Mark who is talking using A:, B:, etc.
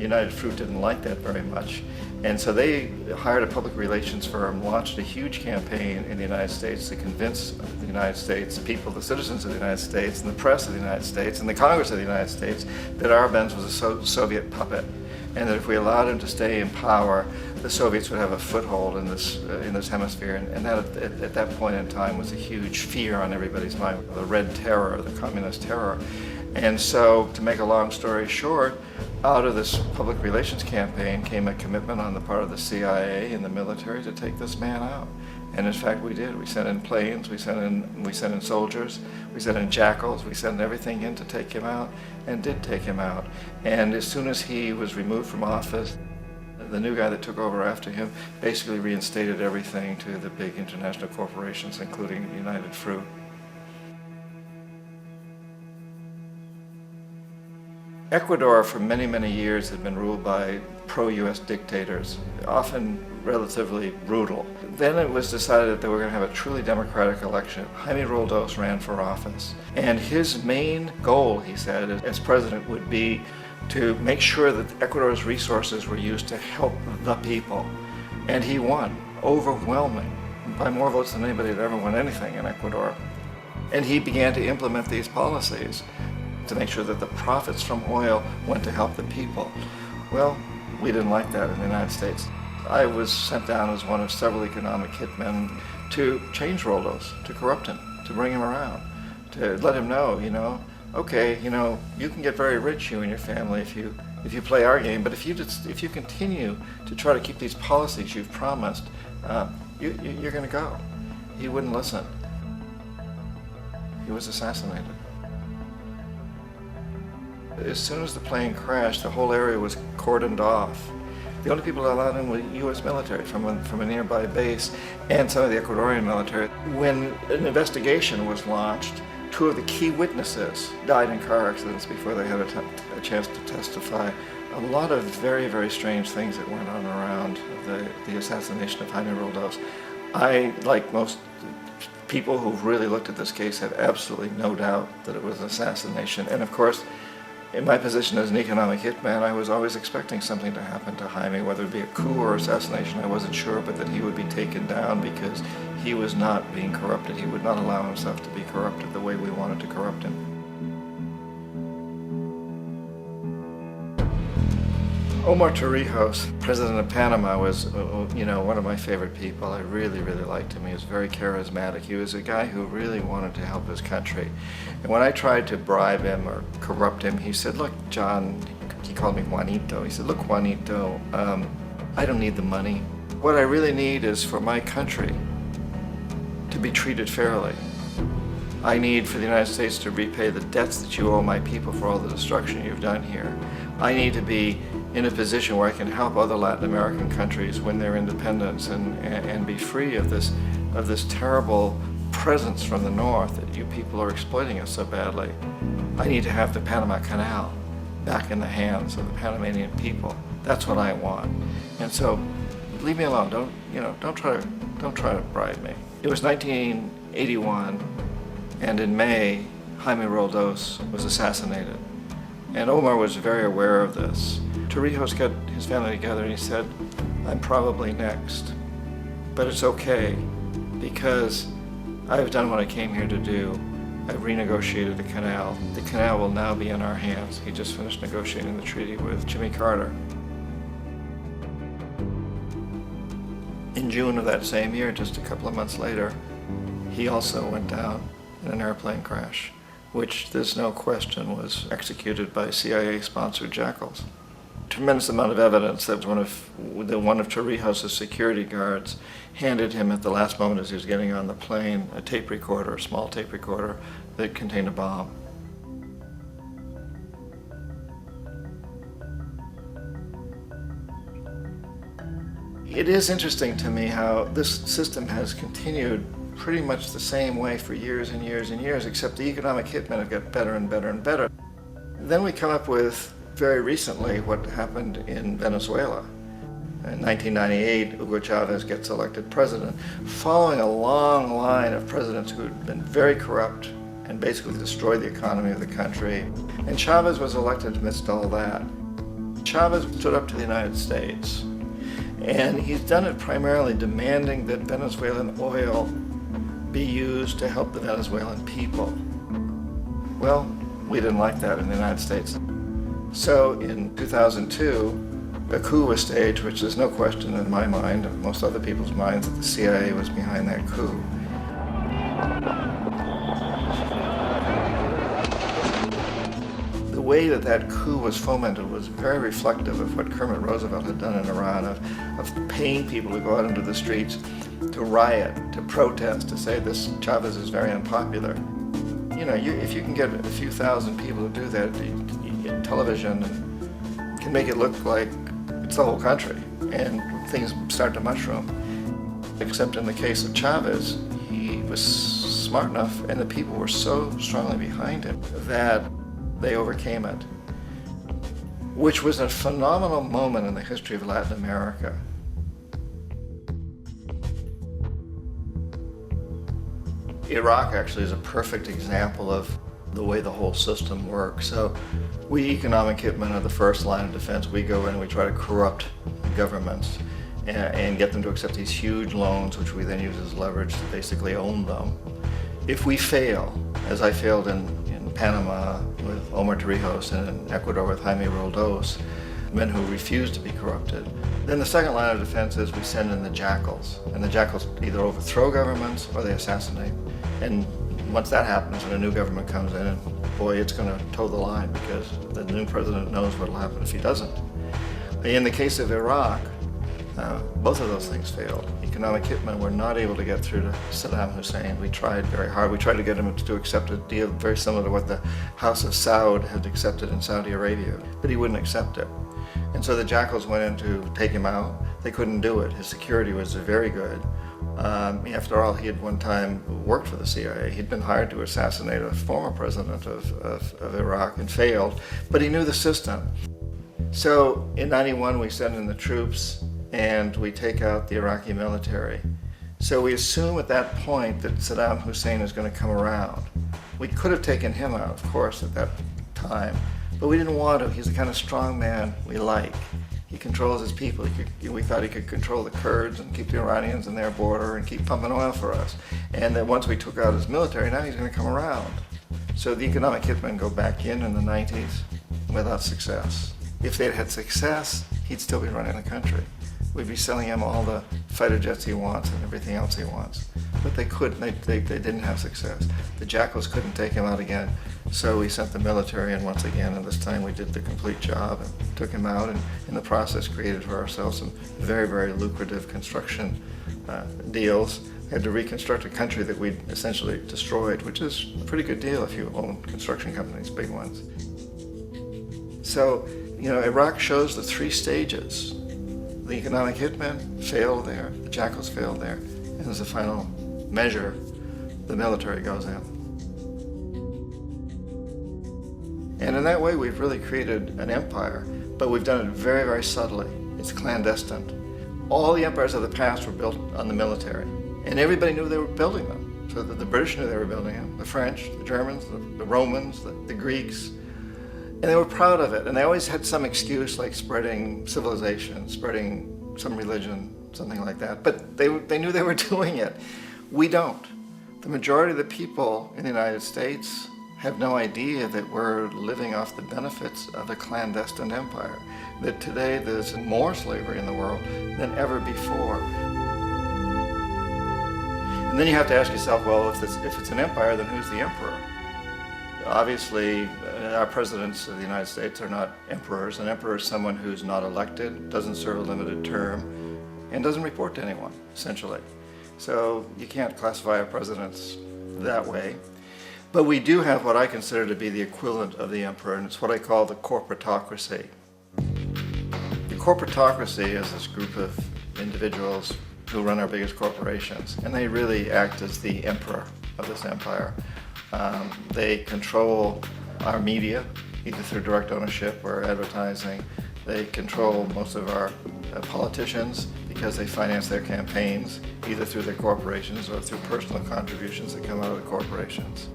A: United Fruit didn't like that very much. And so they hired a public relations firm, launched a huge campaign in the United States to convince the United States people, the citizens of the United States, and the press of the United States, and the Congress of the United States, that Arbenz was a Soviet puppet, and that if we allowed him to stay in power, the Soviets would have a foothold in this hemisphere. And that at that point in time was a huge fear on everybody's mind, the Red Terror, the Communist terror. And so, to make a long story short, out of this public relations campaign came a commitment on the part of the CIA and the military to take this man out. And in fact, we did. We sent in planes, we sent in soldiers, we sent in jackals, we sent everything in to take him out, and did take him out. And as soon as he was removed from office, the new guy that took over after him basically reinstated everything to the big international corporations, including United Fruit. Ecuador for many, many years had been ruled by pro-US dictators, often relatively brutal. Then it was decided that they were going to have a truly democratic election. Jaime Roldos ran for office, and his main goal, he said, as president would be to make sure that Ecuador's resources were used to help the people. And he won, overwhelming, by more votes than anybody had ever won anything in Ecuador. And he began to implement these policies to make sure that the profits from oil went to help the people. Well, we didn't like that in the United States. I was sent down as one of several economic hitmen to change Roldos, to corrupt him, to bring him around, to let him know, okay, you can get very rich, you and your family, if you play our game, but if you continue to try to keep these policies you've promised, you're going to go. He wouldn't listen. He was assassinated. As soon as the plane crashed, the whole area was cordoned off. The only people allowed in were U.S. military from a nearby base and some of the Ecuadorian military. When an investigation was launched, two of the key witnesses died in car accidents before they had a chance to testify. A lot of very, very strange things that went on around the assassination of Jaime Roldos. I, like most people who've really looked at this case, have absolutely no doubt that it was an assassination. And of course, in my position as an economic hitman, I was always expecting something to happen to Jaime, whether it be a coup or assassination, I wasn't sure, but that he would be taken down because he was not being corrupted. He would not allow himself to be corrupted the way we wanted to corrupt him. Omar Torrijos, president of Panama, was one of my favorite people. I really, really liked him. He was very charismatic. He was a guy who really wanted to help his country. And when I tried to bribe him or corrupt him, he said, look, John, he called me Juanito. He said, look, Juanito, I don't need the money. What I really need is for my country to be treated fairly. I need for the United States to repay the debts that you owe my people for all the destruction you've done here. I need to be in a position where I can help other Latin American countries win their independence and be free of this terrible presence from the north that you people are exploiting us so badly. I need to have the Panama Canal back in the hands of the Panamanian people. That's what I want. And so, leave me alone. Don't try to bribe me. It was 1981, and in May, Jaime Roldos was assassinated. And Omar was very aware of this. Torrijos got his family together and he said, I'm probably next, but it's okay because I've done what I came here to do. I've renegotiated the canal. The canal will now be in our hands. He just finished negotiating the treaty with Jimmy Carter. In June of that same year, just a couple of months later, he also went down in an airplane crash, which there's no question was executed by CIA-sponsored jackals. Tremendous amount of evidence that one of Torrijos' security guards handed him at the last moment as he was getting on the plane a tape recorder, a small tape recorder that contained a bomb. It is interesting to me how this system has continued pretty much the same way for years and years and years, except the economic hitmen have got better and better and better. Then we come up with, very recently, what happened in Venezuela. In 1998, Hugo Chavez gets elected president, following a long line of presidents who had been very corrupt and basically destroyed the economy of the country. And Chavez was elected amidst all that. Chavez stood up to the United States, and he's done it primarily demanding that Venezuelan oil be used to help the Venezuelan people. Well, we didn't like that in the United States. So in 2002, a coup was staged, which there's no question in my mind, and most other people's minds, that the CIA was behind that coup. The way that coup was fomented was very reflective of what Kermit Roosevelt had done in Iran, of paying people to go out into the streets to riot, to protest, to say this Chavez is very unpopular. You know, if you can get a few thousand people to do that in television, and can make it look like it's the whole country, and things start to mushroom. Except in the case of Chavez, he was smart enough, and the people were so strongly behind him that they overcame it, which was a phenomenal moment in the history of Latin America. Iraq actually is a perfect example of the way the whole system works. So we economic hitmen are the first line of defense. We go in and we try to corrupt governments and get them to accept these huge loans, which we then use as leverage to basically own them. If we fail, as I failed in Panama with Omar Torrijos and in Ecuador with Jaime Roldos, men who refused to be corrupted, then the second line of defense is we send in the jackals. And the jackals either overthrow governments or they assassinate. And once that happens and a new government comes in, and boy, it's going to toe the line, because the new president knows what will happen if he doesn't. In the case of Iraq, both of those things failed. Economic hitmen were not able to get through to Saddam Hussein. We tried very hard. We tried to get him to accept a deal very similar to what the House of Saud had accepted in Saudi Arabia, but he wouldn't accept it. And so the jackals went in to take him out. They couldn't do it. His security was very good. After all, he had one time worked for the CIA. He'd been hired to assassinate a former president of Iraq and failed, but he knew the system. So in '91, we send in the troops and we take out the Iraqi military. So we assume at that point that Saddam Hussein is going to come around. We could have taken him out, of course, at that time, but we didn't want to. He's the kind of strong man we like. He controls his people. We thought he could control the Kurds and keep the Iranians in their border and keep pumping oil for us. And that once we took out his military, now he's going to come around. So the economic hitmen go back in the 90s without success. If they'd had success, he'd still be running the country. We'd be selling him all the fighter jets he wants and everything else he wants. But they couldn't, they didn't have success. The jackals couldn't take him out again, so we sent the military in once again, and this time we did the complete job and took him out, and in the process created for ourselves some very, very lucrative construction deals. We had to reconstruct a country that we'd essentially destroyed, which is a pretty good deal if you own construction companies, big ones. So, you know, Iraq shows the three stages. The economic hitmen failed there, the jackals failed there, and as a final measure, the military goes in. And in that way, we've really created an empire, but we've done it very, very subtly. It's clandestine. All the empires of the past were built on the military, and everybody knew they were building them. So the British knew they were building them, the French, the Germans, the Romans, the Greeks. And they were proud of it, and they always had some excuse, like spreading civilization, spreading some religion, something like that. But they knew they were doing it. We don't. The majority of the people in the United States have no idea that we're living off the benefits of a clandestine empire, that today there's more slavery in the world than ever before. And then you have to ask yourself, well, if it's an empire, then who's the emperor? Obviously, our presidents of the United States are not emperors. An emperor is someone who's not elected, doesn't serve a limited term, and doesn't report to anyone, essentially. So you can't classify our presidents that way. But we do have what I consider to be the equivalent of the emperor, and it's what I call the corporatocracy. The corporatocracy is this group of individuals who run our biggest corporations, and they really act as the emperor of this empire. They control our media, either through direct ownership or advertising. They control most of our politicians because they finance their campaigns, either through their corporations or through personal contributions that come out of the corporations.